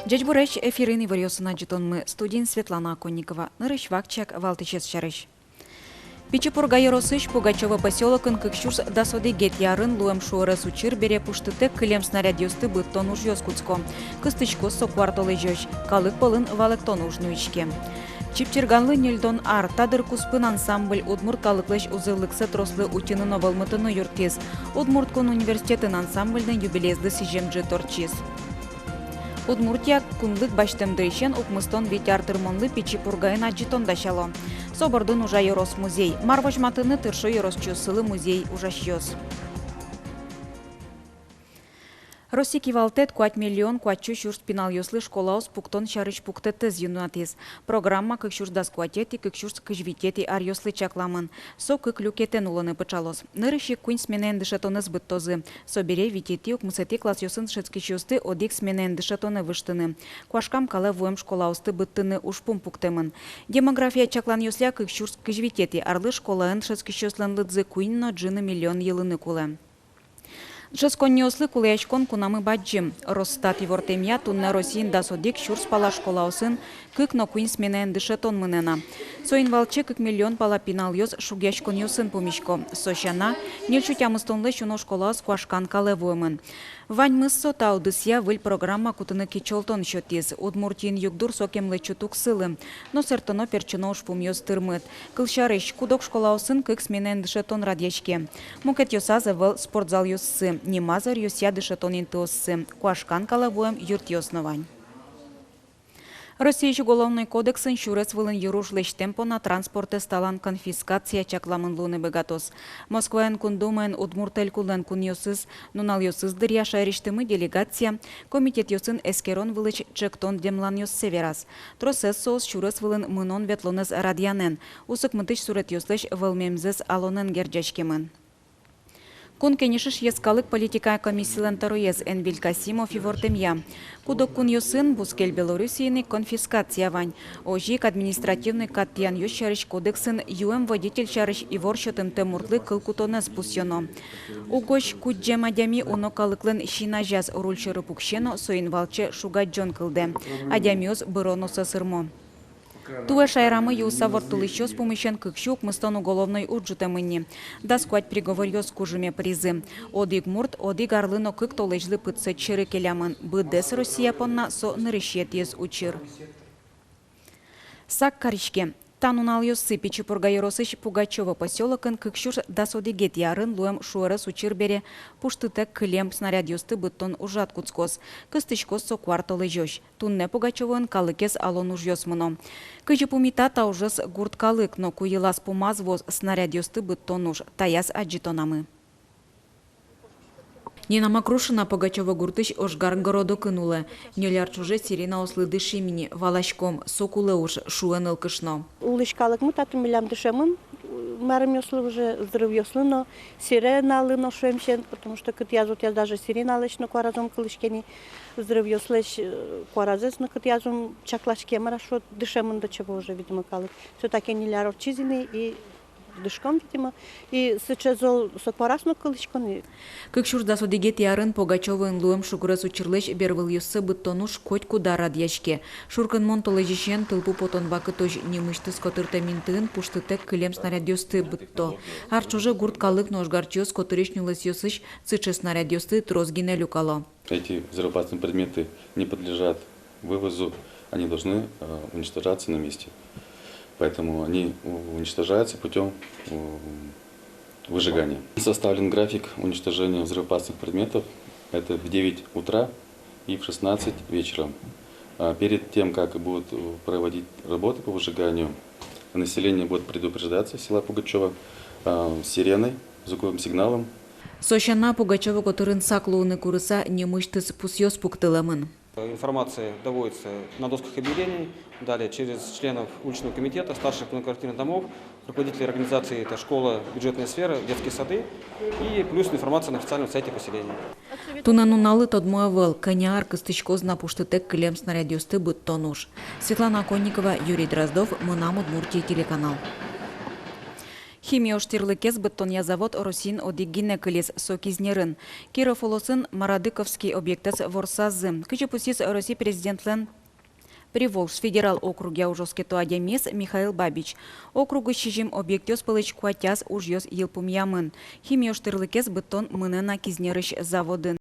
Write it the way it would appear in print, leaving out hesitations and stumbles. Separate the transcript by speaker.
Speaker 1: Джечбуреш эфирыны варьосына житонмы студент Светлана Оконникова, нырыш вакчак валтычес шарыш. Пичепурга Яросыш Пугачева поселокын кыкшурс дасоды гетьярын луэм шуырыс учир бере пуштыты кылем снаряд ёсты быттон уж ёскуцко. Кыстычко соквартолы жёж, калык полын валыктон ужнуичке. Чипчерганлы нельдон ар, тадыр куспын ансамбль Удмурт калыклыш узылыксы трослы утины новалмытыны юртез. Удмурткон университетін ансамбльден юбилезды сижемджи торчиз. Удмуртия кунлык баштемдырышен укмыстон витяртырмонлы Пичепургайын аджитон дашало. Собордын ужа Ярос музей. Марвожматыны тыршо Яросчусылы музей ужашьёс. Россики валтет 4 миллион 4 шурс пинал ёслы школаус пуктон шарыч пуктетез юнатез. Программа кык шурс даскуатети, кык шурс кыжвитети ар ёслы чакламын. Со кык люкетен улыны пычалос. Нырыши кунь сменен дышатоныз быттозы. Собере витети укмысети класс ёсын шецкищёсты одик сменен дышатоны выштыны. Куашкам кале вуэм школаусты быттыны ушпум пуктемын. Демография чаклан ёсля кык шурс кыжвитети арлы школаын шецкищёслан лыдзы куйно джины миллион йылыны куле. Жесконнёслы кулеячкон кунамы баджим. Росстат ивортемья тунна Россиин дасодик шурс пала школаусын кык но куин сменен дышетон мынена. Соин валче кык миллион пала пинал ёс шугячкон ёсын помишко. Сощана нельчутямыстонлы шуно школаус куашкан калевуэмын. Вань мыссо таудысья выль программа кутыны кичолтон шотиз. Удмуртин югдур сокемлы чутук сылы. Но сертоно перчино ушпум ёс тырмыт. Кылшарыш кудок школаусын кык сменен дышетон радьячке. Мукет ёсазы выл спортзал ёссы. Немазар ёсья дышетонин тоссы. Куашкан калевуэм юрт ёсновань. Россия уголовный кодексын шурес вылын юрушлыш темпо на транспорте сталан конфискация чакламын луны бегатос. Москваен кундумен удмуртель кулен кун ёсыз, нунал ёсыз дырья шайриштымы делегация, комитет ёсын эскерон вылыч чектон демлан ёс северас. Тросес соос шурес вылын мынон ветлонез радианен, усык мытыш сурет ёслыш вылмемзес алонен герджачкемын. Кун кенешиш ескалык политика комиссиялен таруез Энбиль Касимов и Вортемья. Кудок кун ёсын бускель Белоруссийный конфискация вань. Ожик административный катпиян ёщарыш кодексын юэм водитель шарыш и воршотым темуртлы кылкутонез пусьёно. Угош куджемадями уно калыклен шинажаз рульшыры пукшено соин валче шугаджон кылде. Адямиоз быроно сосырмо. Туэ шайрамы юса вортулыщё с помощью кыкщук мыстон уголовной уджутемыни. Даскуать приговор ёс кужуме призы. Одик мурт, одик арлыно кык толежлы пытсы чыры келямын. Быдес Россия понна со нырыщет ез учыр. Сак каришке. Танунал ёссы Пичепурга Яросыш Пугачева поселокын кыкшур дасоди гетьярын луэм шуэрыс учыр бере пуштытек кылем снаряд ёсты быттон ужат куцкос. Кыстычкос со кварталы жёш. Тунне Пугачевын калыкес алон уж ёсмыно. Кыжы пумита таужыс гурт калык, но куелас пумаз воз снаряд ёсты быттон уж таяс аджитонамы. Нина Макрушина Пугачева гуртыш ошгар городу кынулы. Нёляр чуже сирена ослыды шимини, валашком, сокулы уж шуэн ылкышно.
Speaker 2: Улышкалык мы тату милям дышемын, марым ёслы уже взрыв ёслы, но сирена лыно шуэмщен, потому что кыт язут я даже сирена лышно куаразом кылышкени, взрыв ёслыш куаразес, но кыт язум чаклашке марашо дышемын до чего уже, видимо, калык. Все-таки неляр орчизины и дышком, видимо, и сейчас зол сокварасно кылышкон.
Speaker 1: Кык шурда содигет ярын Пугачевын луэм шугрыз учырлыш бервыл ёссы быттонуш коть куда радьяшке. Шуркын монтолежищен тылпу потон вакытож немыштыз котырта минтын пуштытек кылем снаряд ёсты бытто. Арчуже гурт калык ножгарчёс котырышнюлыс ёсыш цычы снаряд ёсты трозгине люкало.
Speaker 3: Эти взрывоопасные предметы не подлежат вывозу, они должны уничтожаться на месте. Поэтому они уничтожаются путем выжигания. Составлен график уничтожения взрывоопасных предметов. Это в 9 утра и в 16 вечера. Перед тем, как будут проводить работы по выжиганию, население будет предупреждаться села Пугачева сиреной, звуковым сигналом.
Speaker 1: Сощана Пугачева которын саклууны курыса немыштыз пусьёс пуктыламын.
Speaker 4: Информация доводится на досках объявлений, далее через членов уличного комитета, старших многоквартирных домов, руководителей организации это школа, бюджетная сфера, детские сады и плюс информация на официальном сайте поселения.
Speaker 1: Тунануналы тодмоевал коняр кыстычкоз на пуштытек кылем снаряд ёсты быттонуш. Светлана Оконникова, Юрий Дроздов, Мынам Удмуртия телеканал. Химиоштирлыкес бетония завод Росин одигинекелес сокизнерын. Киров олосын Марадыковский объектес ворсазы. Кычепусис Россия президентлен Приволжск федерал округе ужоскето адемис Михаил Бабич. Округы шижим объектёс пылыч куатяс ужьёс елпумьямын. Химиоштирлыкес бетон мынына кизнерыш заводын.